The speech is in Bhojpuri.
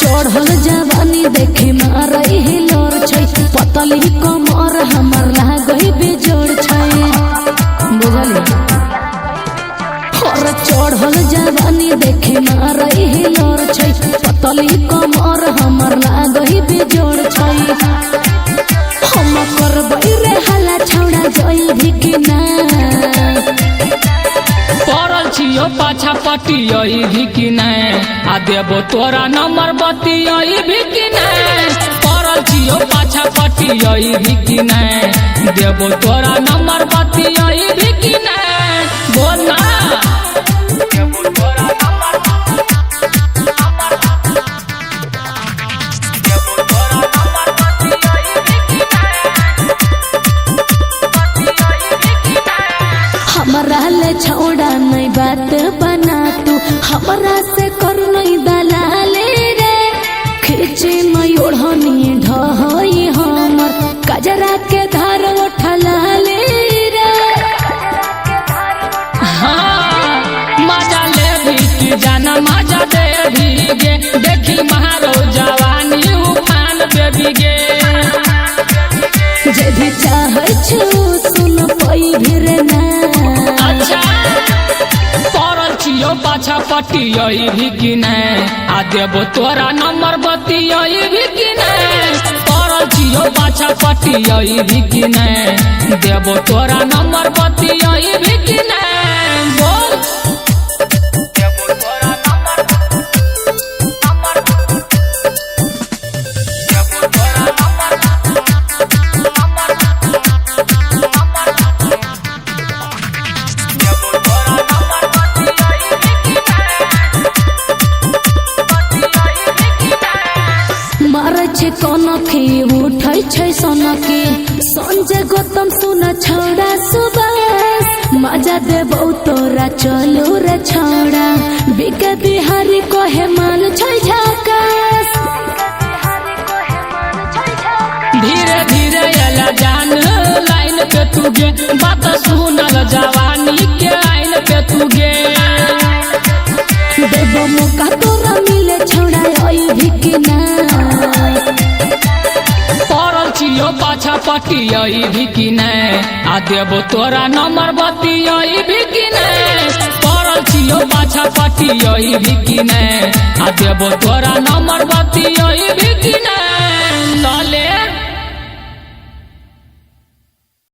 चढ़ल जवानी देखे मारई हिलोर छै पतली कमर हमर लागई बेजोड़ छै बुझली और चढ़ल जवानी देखे मारई हिलोर छै पतली कमर हमर लागई बेजोड़ छै हम करबै रे हला छौड़ा जई भी कि ना पड़ल छियो पाछा पटियई भी कि नहीं आ देबो तोरा नंबर बतियई भी कि नहीं पड़ल छियो पाछा पटियई भी कि नहीं देबो तोरा नंबर बतियई भी कि नहीं बोल ना हमरा ले छौड़ा नहीं बात बना तू हमरा से कर नहीं दलाले रे खींचे मयूढ़नी ढहई हमर कजरा के धार उठलाले रे हाँ मजा ले भी कि जाना मजा दे भी गे देखी महारो जवानी उफान बेबी गे जे भी चाहे छु सुन पई भी रे ना अच्छा पड़ल छियो पाछा पटियई भी कि नहीं आ देबो तोरा नंबर बतियई भी कि नहीं पड़ल छियो पाछा पटियई भी कि नहीं देबो तोरा नंबर बतियई भी कि नहीं बोल मारे छे कनखी उठै छै सनकी संजय गौतम सुन छौड़ा सुबास मजा देबौ तोरा चलू रे छौड़ा बिके बिहारी कहे माल छै झकास धीरे धीरे एला जान लाइन पे तू गे बात सुनल जवानी के आइन पे तू गे देबो मौका तोरा मिले छौड़ा ओइ भी कि ना पड़ल छियो पाछा पटियई भी कि नहीं आ देबो तोरा नंबर बतियई भी कि नहीं पड़ल छियो पाछा पटियई भी कि नहीं आ देबो तोरा नंबर बतियई भी कि नहीं।